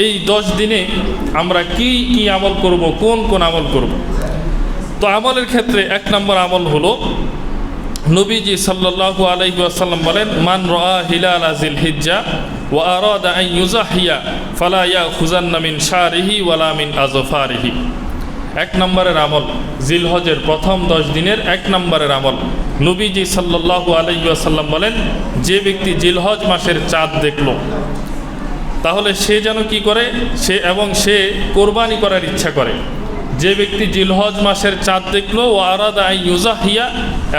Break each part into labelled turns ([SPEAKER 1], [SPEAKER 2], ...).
[SPEAKER 1] এই 10 দিনে আমরা কি কি আমল করব, কোন কোন আমল করব। তো আমলের ক্ষেত্রে 1 নম্বর আমল হলো, নবীজি সাল্লাল্লাহু আলাইহি ওয়াসাল্লাম বলেন, মান রাআ হিলাল জিলহিজ্জা ওয়া আরাদা আন ইউযাহিয়া ফালা ইয়াখুযান্না মিন শারিহি ওয়ালা মিন আযফারিহি। 1 নম্বরের আমল, জিলহজের প্রথম 10 দিনের 1 নম্বরের আমল, নবীজি সাল্লাল্লাহু আলাইহি ওয়াসাল্লাম বলেন, যে ব্যক্তি জিলহজ মাসের চাঁদ দেখল, তাহলে সে যেন কি করে, সে কোরবানি করার ইচ্ছা করে। যে ব্যক্তি জিলহজ মাসের চাঁদ দেখলো, ও আরাদা আন ইউযাহিয়া,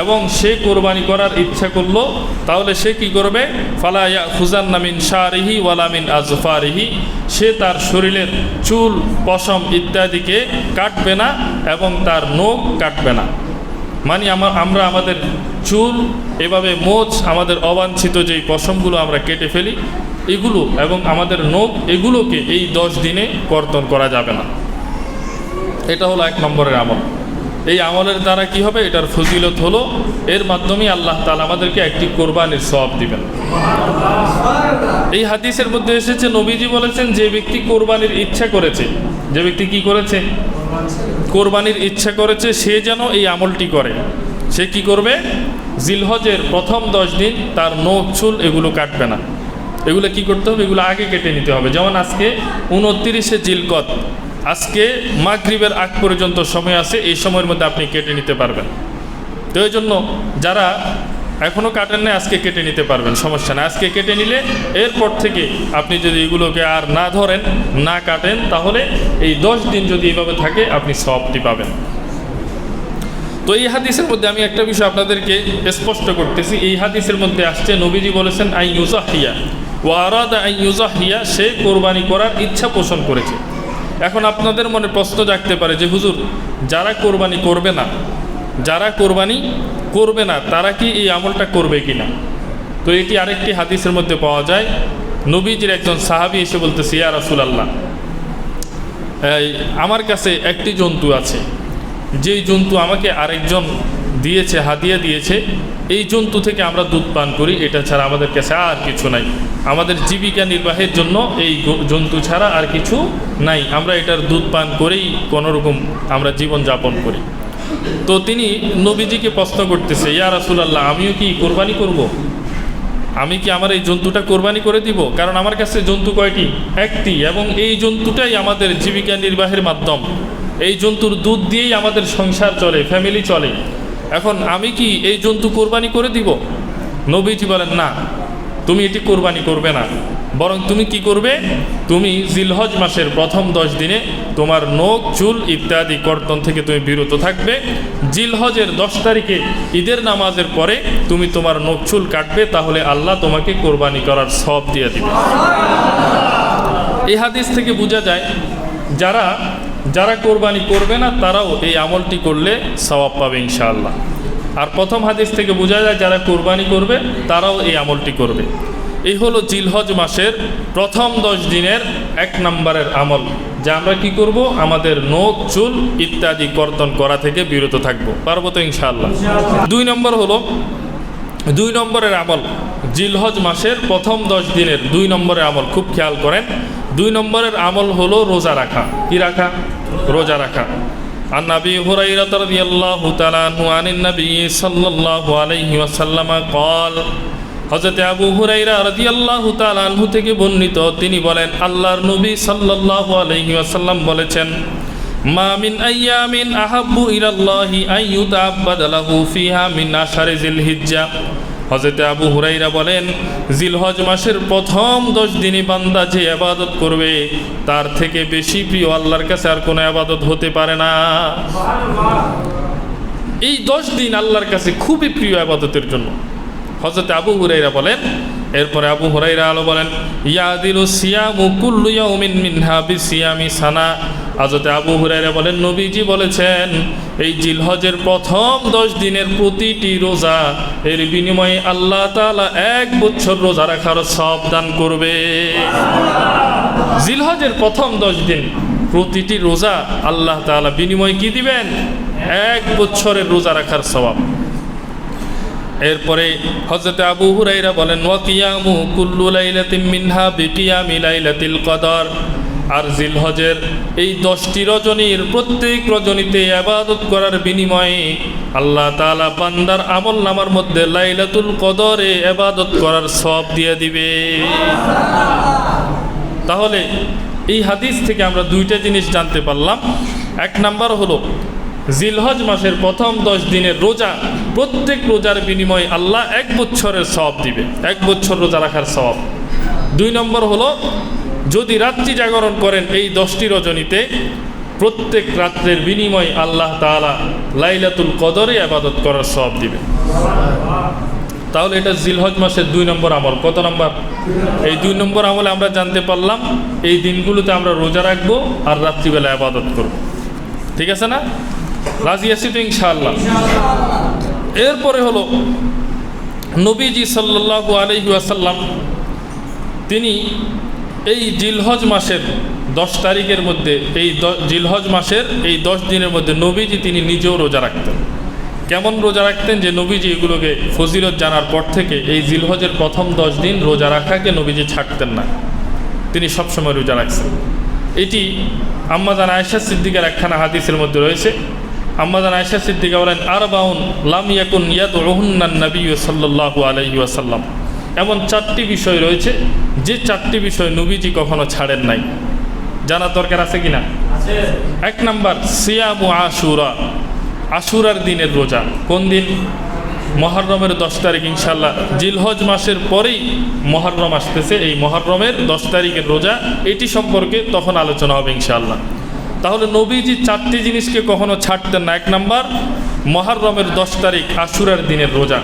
[SPEAKER 1] এবং সে কোরবানি করার ইচ্ছা করলো, তাহলে সে কি করবে, ফালা ইয়াখুযান্না মিন শারিহি ওয়ালা মিন আযফারিহি, সে তার শরীরের চুল, পশম ইত্যাদিকে কাটবে না এবং তার নখ কাটবে না। মানে আমরা আমাদের চুল এভাবে মোচ, আমাদের অবাঞ্ছিত যেই পশমগুলো আমরা কেটে ফেলি এগুলো, এবং আমাদের নখ, এগুলোকে এই 10 দিনে কর্তন করা যাবে না। এটা হলো 1 নম্বরের আমল। এই আমলের দ্বারা কি হবে, এটার ফজিলত হলো, এর মাধ্যমে আল্লাহ তাআলা আমাদেরকে একটি কোরবানির সওয়াব দিবেন। এই হাদিসের মধ্যে এসেছে, নবীজি বলেছেন, যে ব্যক্তি কোরবানির ইচ্ছা করেছে, যে ব্যক্তি কি করেছে, কোরবানির ইচ্ছা করেছে, সে যেন এই আমলটি করে। সে কি করবে, জিলহজের প্রথম 10 দিন তার নখ, চুল এগুলো কাটবে না। এগুলো কি করতে হবে, এগুলো আগে কেটে নিতে হবে। যেমন আজকে 29শে জিলকদ, আজকে মাগরিবের আগ পর্যন্ত সময় আছে, এই সময়ের মধ্যে আপনি কেটে নিতে পারবেন। তো এই জন্য যারা এখনও কাটেন না, আজকে কেটে নিতে পারবেন, সমস্যা নেই। আজকে কেটে নিলে এরপর থেকে আপনি যদি এগুলোকে আর না ধরেন, না কাটেন, তাহলে এই 10 দিন যদি এইভাবে থাকে আপনি সওয়াবটি পাবেন। তো এই হাদিসের মধ্যে আমি একটা বিষয় আপনাদেরকে স্পষ্ট করতেছি। এই হাদিসের মধ্যে আসছে, নবীজি বলেছেন, আন ইউযাহিয়া ওয়া আরাদা আন ইউযাহিয়া, সে কোরবানি করার ইচ্ছা পোষণ করেছে। এখন আপনাদের মনে প্রশ্ন জাগতে পারে যে, হুজুর, যারা কোরবানি করবে না, তারা কি এই আমলটা করবে কিনা? তো এটি আরেকটি হাদিসের মধ্যে পাওয়া যায়। নবীজির একজন সাহাবী এসে বলতেছে, ইয়া রাসূলুল্লাহ, আমার কাছে একটি জন্তু আছে, যেই জন্তু আমাকে আরেকজন দিয়েছে, হাদিয়া দিয়েছে, এই জন্তু থেকে আমরা দুধ পান করি, এটা ছাড়া আমাদের কাছে আর কিছু নাই। আমাদের জীবিকা নির্বাহের জন্য এই জন্তু ছাড়া আর কিছু নাই, আমরা এটার দুধ পান করেই কোনোরকম আমরা জীবন যাপন করি। তো তিনি নবীজিকে প্রশ্ন করতেছে, ইয়া রাসূলুল্লাহ, আমিও কি কোরবানি করব? আমি কি আমার এই জন্তুটা কোরবানি করে দিব? কারণ আমার কাছে জন্তু কয়টি? একটি, এবং এই জন্তুটাই আমাদের জীবিকা নির্বাহের মাধ্যম। এই জন্তুর দুধ দিয়েই আমাদের সংসার চলে, ফ্যামিলি চলে। এখন আমি কি এই জন্তু কোরবানি করে দিব? নবীজি বলেন, না, তুমি এটি কোরবানি করবে না, বরং তুমি কি করবে, তুমি জিলহজ মাসের প্রথম 10 দিনে তোমার নখ, চুল ইত্যাদি কর্তন থেকে তুমি বিরত থাকবে। জিলহজের 10 তারিখে ঈদের নামাজের পরে তুমি তোমার নখ, চুল কাটবে, তাহলে আল্লাহ তোমাকে কোরবানি করার সওয়াব দিয়ে দিবে। এই হাদিস থেকে বোঝা যায়, যারা কোরবানি করবে না তারাও এই আমলটি করলে সওয়াব পাবে ইনশাআল্লাহ। আর প্রথম হাদিস থেকে বোঝা যায়, যারা কোরবানি করবে তারাও এই আমলটি করবে। এই হলো জিলহজ মাসের প্রথম 10 দিনের 1 নম্বরের আমল, যা আমরা কি করব, আমাদের নখ, চুল ইত্যাদি কর্তন করা থেকে বিরত থাকবো, পারবো তো ইনশাআল্লাহ। 2 নম্বর হলো, 2 নম্বরের আমল, জিলহজ মাসের প্রথম 10 দিনের 2 নম্বরের আমল, খুব খেয়াল করেন। 2 নম্বরের আমল হলো রোজা রাখা। কি রাখা? রোজা রাখা। عن أبي هريرة رضي الله تعالى عنه عن النبي صلى الله عليه وسلم قال, হযরত আবু হুরায়রা রাদিয়াল্লাহু তাআলা আনহু থেকে বর্ণিত, তিনি বলেন, আল্লাহর নবী সাল্লাল্লাহু আলাইহি ওয়াসাল্লাম বলেছেন, মা মিন আইয়ামিন আহাব্বু ইলাল্লাহি আন ইউতাআব্বাদা লাহু ফিহা মিন আশারি জিলহিজ্জা। হযরত আবু হুরায়রা বলেন, জিলহজ মাসের প্রথম 10 দিনে বান্দা যে ইবাদত করবে, তার থেকে বেশি প্রিয় আল্লাহর কাছে আর কোনো ইবাদত হতে পারে না। এই 10 দিন আল্লাহর কাছে খুবই প্রিয় ইবাদতের জন্য। হযরত আবু হুরায়রা বলেন, এরপরে আবু হুরায়রা আলো বলেন, ইয়াদিলু সিয়ামু কুল্লু ইয়াউমিন মিনহা বিসিয়ামি সানা। হযরত আবু হুরায়রা বলেন, নবীজি বলেছেন, এই জিলহজের প্রথম 10 দিনের প্রতিটি রোজা, এর বিনিময়ে আল্লাহ তাআলা 1 বছর রোজা রাখার সওয়াব দান করবে। জিলহজের প্রথম 10 দিন প্রতিটি রোজা আল্লাহ তাআলা বিনিময়ে কি দিবেন? 1 বছরের রোজা রাখার সওয়াব। এরপরে হযরত আবু হুরায়রা বলেন, ওয়া কিয়ামু কুল্লু লাইলাতিন মিনহা বিকিয়ামি লাইলাতিল কদর। আর জিলহজের এই 10টি রজনীর প্রত্যেক রজনীতে ইবাদত করার বিনিময়ে আল্লাহ তাআলা বান্দার আমল নামার মধ্যে লাইলাতুল কদরে ইবাদত করার সওয়াব দিয়ে দিবে। তাহলে এই হাদিস থেকে আমরা দুইটা জিনিস জানতে পারলাম। এক নাম্বার হলো জিলহজ মাসের প্রথম 10 দিনের রোজা, প্রত্যেক রোজার বিনিময়ে আল্লাহ 1 বছরের সওয়াব দিবে, 1 বছর রোজা রাখার সওয়াব। 2 নম্বর হলো যদি রাত্রি জাগরণ করেন এই 10টি রজনীতে, প্রত্যেক রাত্রের বিনিময়ে আল্লাহ তাআলা লাইলাতুল কদরে ইবাদত করার সওয়াব দিবে। তাহলে এটা জিলহজ মাসের 2 নম্বর আমল। কত নম্বর? এই 2 নম্বর আমলে আমরা জানতে পারলাম এই দিনগুলোতে আমরা রোজা রাখবো আর রাত্রিবেলা ইবাদত করব। ঠিক আছে না? রাজি আছি তো ইনশাআল্লাহ? এরপরে হলো নবীজি সাল্লাল্লাহু আলাইহি ওয়াসাল্লাম তিনি এই জিলহজ মাসের 10 তারিখের মধ্যে, এই জিলহজ মাসের এই 10 দিনের মধ্যে নবীজি তিনি নিজেও রোজা রাখতেন। কেমন রোজা রাখতেন? যে নবীজি এগুলোকে ফজিলত জানার পর থেকে এই জিলহজের প্রথম 10 দিন রোজা রাখাকে নবীজি ছাড়তেন না, তিনি সবসময় রোজা রাখছেন। এটি আম্মাজান আয়েশা সিদ্দিকার একখানা হাদিসের মধ্যে রয়েছে। আম্মাজান আয়েশা সিদ্দিকা বলেন, আরবাউন লাম ইয়াকুন ইয়াদউহুন্নান নবী সাল্লাল্লাহু আলাইহি ওয়াসাল্লাম, এমন 4টি বিষয় রয়েছে যে 4টি বিষয় নবীজি কখনো ছাড়েন নাই। জানার দরকার আছে কিনা? এক নাম্বার সিয়ামু আশুরা, আশুরার দিনের রোজা। কোন দিন? মুহররমের 10 তারিখ ইনশাআল্লাহ। জিলহজ মাসের পরেই মুহররম আসতেছে, এই মুহররমের 10 তারিখের রোজা, এটি সম্পর্কে তখন আলোচনা হবে ইনশাআল্লাহ। তাহলে নবীজি 4টি জিনিসকে কখনো ছাড়তেন না। এক নাম্বার মুহররমের 10 তারিখ আশুরার দিনের রোজা।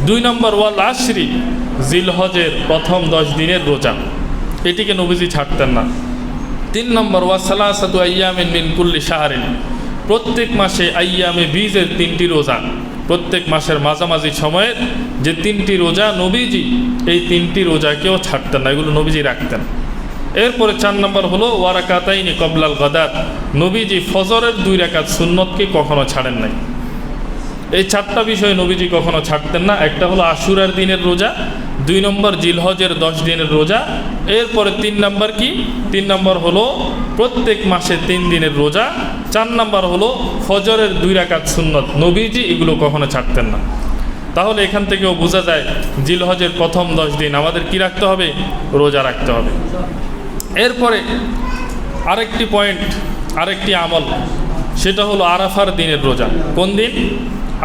[SPEAKER 1] 2 নম্বর ওয়াল আশরি, জিলহজের প্রথম 10 দিনের রোজা, এটিকে নবীজি ছাড়তেন না। 3 নম্বর ওয়া সালাসাতু আইয়ামিন মিন কুল্লি শাহরিন, প্রত্যেক মাসে আইয়ামে বীজের 3টি রোজা, প্রত্যেক মাসের মাঝামাঝি সময়ের যে 3টি রোজা নবীজি এই 3টি রোজাকেও ছাড়তেন না, এগুলো নবীজি রাখতেন। এরপরে 4 নম্বর হলো ওয়ারাকাতাইনি কবলাল গাদাত, নবীজি ফজরের 2 রাকাত সুন্নতকে কখনো ছাড়েন নাই। এই 4টা বিষয় নবীজি কখনো ছাড়তেন না। একটা হলো আশুরার দিনের রোজা, 2 নম্বর জিলহজের 10 দিনের রোজা, এরপরে 3 নম্বর কি? 3 নম্বর হলো প্রত্যেক মাসে 3 দিনের রোজা, 4 নম্বর হলো ফজরের 2 রাকাত সুন্নত, নবীজি এগুলো কখনো ছাড়তেন না। তাহলে এখান থেকেও বোঝা যায় জিলহজের প্রথম 10 দিন আমাদের কি রাখতে হবে? রোজা রাখতে হবে। এরপরে আরেকটি পয়েন্ট, আরেকটি আমল, সেটা হলো আরাফার দিনের রোজা। কোন দিন?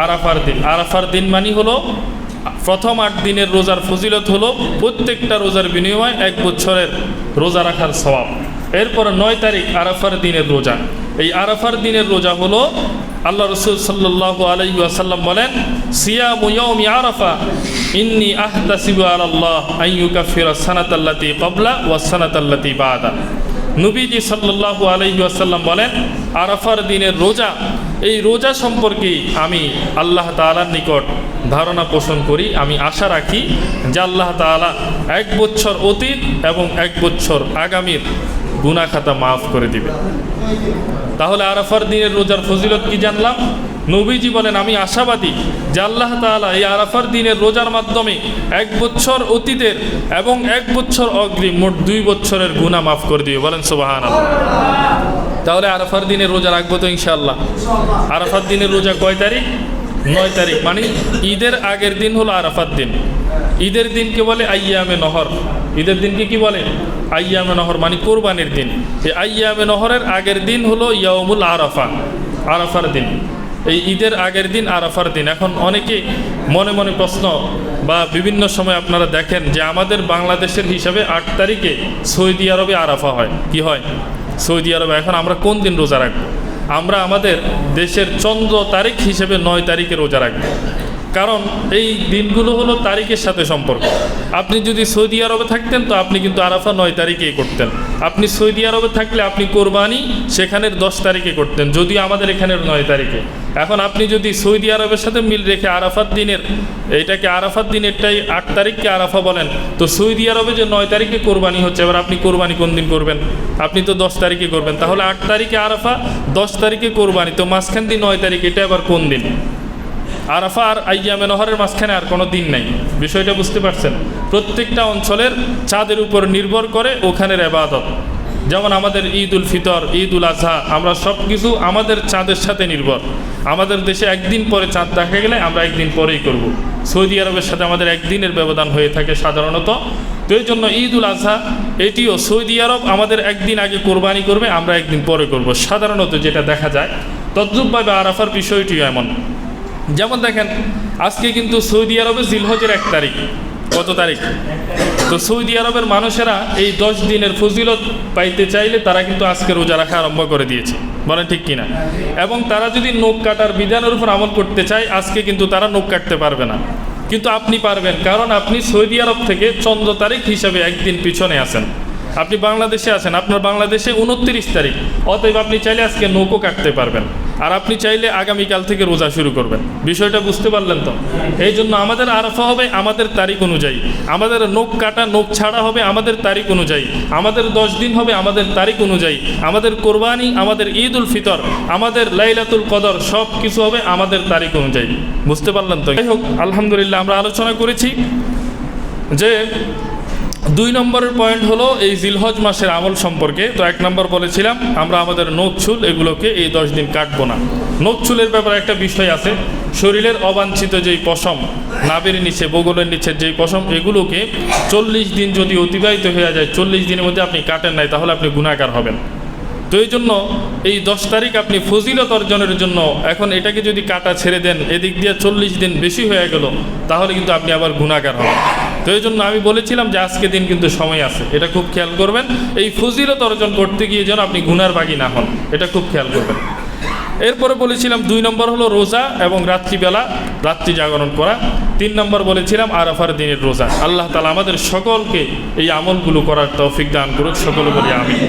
[SPEAKER 1] আরাফার দিন। আরাফার দিন মানে হলো প্রথম 8 দিনের রোজার ফজিলত হলো প্রত্যেকটা রোজার বিনিময়ে 1 বছরের রোজা রাখার সওয়াব। এরপর 9 তারিখ আরাফার দিনের রোজা। এই আরাফার দিনের রোজা হলো আল্লাহ রাসূল সাল্লাল্লাহু আলাইহি ওয়াসাল্লাম বলেন, সিয়ামু ইয়াউমি আরাফা ইন্নী আহতাসিবু আলাল্লাহ আন ইউকাফিরা সানাতাল্লাতী ক্বাবলা ওয়াস সানাতাল্লাতী বা'দা। নবীজি সাল্লাল্লাহু আলাইহি ওয়াসাল্লাম বলেন, আরাফার দিনের রোজা, এই রোজা সম্পর্কে আমি আল্লাহ তাআলার নিকট ধারণা পোষণ করি, আমি আশা রাখি যে আল্লাহ তাআলা 1 বছর অতীত এবং 1 বছর আগামীর গুনাহ খাতা মাফ করে দিবে। তাহলে আরাফার দিনের রোজার ফজিলত কি জানলাম? নবীজি বলেন, আমি আশাবাদী যে আল্লাহ তাআলা এই আরাফার দিনের রোজার মাধ্যমে 1 বছর অতীতের এবং 1 বছর অগ্রিম মোট 2 বছরের গুনাহ মাফ করে দিবে। বলেন সুবহানাল্লাহ। তাহলে আরাফার দিনের রোজা রাখবো তো ইনশাআল্লাহ। আরাফার দিনের রোজা কয় তারিখ? 9 তারিখ, মানে ঈদের আগের দিন হলো আরাফার দিন। ঈদের দিনকে বলে আইয়ামে নহর। ঈদের দিনকে কি বলে? আইয়ামে নহর, মানে কোরবানির দিন। এই আইয়ামে নহরের আগের দিন হলো ইয়াউমুল আরাফা, আরাফার দিন। এই ঈদের আগের দিন আরাফার দিন। এখন অনেকে মনে মনে প্রশ্ন বা বিভিন্ন সময় আপনারা দেখেন যে আমাদের বাংলাদেশের হিসাবে 8 তারিখে সৌদি আরবে আরাফা হয়। কি হয়? সৌদি আরবে। এখন আমরা কোন দিন রোজা রাখবো? আমরা আমাদের দেশের চন্দ্র তারিখ হিসেবে 9 তারিখে রোজা রাখবো। কারণ এই দিনগুলো হলো তারিখের সাথে সম্পর্ক। আপনি যদি সৌদি আরবে থাকতেন তো আপনি কিন্তু আরাফা 9 তারিখেই করতেন। আপনি সৌদি আরবে থাকলে আপনি কোরবানি সেখানের 10 তারিখে করতেন, যদিও আমাদের এখানের 9 তারিখে। এখন আপনি যদি সৌদি আরবের সাথে মিল রেখে আরাফাত দিনের, এইটাকে আরাফাত দিনেরটাই 8 তারিখকে আরাফা বলেন, তো সৌদি আরবে যে 9 তারিখে কোরবানি হচ্ছে, এবার আপনি কোরবানি কোন দিন করবেন? আপনি তো 10 তারিখে করবেন। তাহলে 8 তারিখে আরাফা, 10 তারিখে কোরবানি, তো মাঝখান দিয়ে 9 তারিখ, এটা আবার কোন দিন? আরাফা আর আইয়ামে নহরের মাঝখানে আর কোনো দিন নাই। বিষয়টা বুঝতে পারছেন? প্রত্যেকটা অঞ্চলের চাঁদের উপর নির্ভর করে ওখানের ইবাদত। যেমন আমাদের ঈদ উল ফিতর, ঈদ উল আজহা, আমরা সব কিছু আমাদের চাঁদের সাথে নির্ভর। আমাদের দেশে একদিন পরে চাঁদ দেখা গেলে আমরা একদিন পরেই করব। সৌদি আরবের সাথে আমাদের একদিনের ব্যবধান হয়ে থাকে সাধারণত। তো এই জন্য ঈদ উল আজহা এটিও সৌদি আরব আমাদের একদিন আগে কোরবানি করবে, আমরা একদিন পরে করব, সাধারণত যেটা দেখা যায়। তদ্রূপভাবে আরাফার বিষয়টিও এমন। যেমন দেখেন, আজকে কিন্তু সৌদি আরবে জিলহজের 1 তারিখ। কত তারিখ? তো সৌদি আরবের মানুষেরা এই 10 দিনের ফজিলত পাইতে চাইলে তারা কিন্তু আজকে রোজা রাখা আরম্ভ করে দিয়েছে, বলেন ঠিক কিনা? এবং তারা যদি নখ কাটার বিধানের উপর আমল করতে চায়, আজকে কিন্তু তারা নখ কাটতে পারবে না। কিন্তু আপনি পারবেন, কারণ আপনি সৌদি আরব থেকে চন্দ্র তারিখ হিসাবে একদিন পিছনে আছেন। আপনি বাংলাদেশে আছেন, আপনার বাংলাদেশে 29 তারিখ, অতএব আপনি চাইলে আজকে নখও কাটতে পারবেন। আর আপনি চাইলে আগামীকাল থেকে রোজা শুরু করবেন। বিষয়টা বুঝতে পারলেন তো? এই জন্য আমাদের আরাফা হবে আমাদের তারিখ অনুযায়ী, আমাদের নখ কাটা নখ ছাড়া হবে আমাদের তারিখ অনুযায়ী, আমাদের 10 দিন হবে আমাদের তারিখ অনুযায়ী, আমাদের কোরবানি, আমাদের ঈদ উল ফিতর, আমাদের লাইলাতুল কদর সব কিছু হবে আমাদের তারিখ অনুযায়ী। বুঝতে পারলেন তো? যাই হোক, আলহামদুলিল্লাহ আমরা আলোচনা করেছি যে 2 নম্বরের পয়েন্ট হলো এই জিলহজ মাসের আমল সম্পর্কে। তো 1 নম্বর বলেছিলাম আমরা আমাদের নখ চুল এগুলোকে এই 10 দিন কাটবো না। নখ চুলের ব্যাপারে একটা বিষয় আছে, শরীরের অবাঞ্ছিত যেই পশম, নাভির নিচে, বগলের নিচে যেই পশম, এগুলোকে 40 দিন যদি অতিবাহিত হয়ে যায়, 40 দিনের মধ্যে আপনি কাটেন নাই, তাহলে আপনি গুনাহগার হবেন। তো এই জন্য এই 10 তারিখ আপনি ফজিলত অর্জনের জন্য, এখন এটাকে যদি কাটা ছেড়ে দেন, এদিক দিয়ে 40 দিন বেশি হয়ে গেল, তাহলে কিন্তু আপনি আবার গুনাহগার হবেন। তো এই জন্য আমি বলেছিলাম যে আজকে দিন কিন্তু সময় আছে, এটা খুব খেয়াল করবেন। এই ফজিলত অর্জন করতে গিয়ে যেন আপনি গুনার ভাগী না হন, এটা খুব খেয়াল করবেন। এরপরে বলেছিলাম 2 নম্বর হলো রোজা এবং রাত্রিবেলা রাত্রি জাগরণ করা। 3 নম্বর বলেছিলাম আরাফার দিনের রোজা। আল্লাহ তাআলা আমাদের সকলকে এই আমলগুলো করার তৌফিক দান করুক, সকলে বলি আমিন।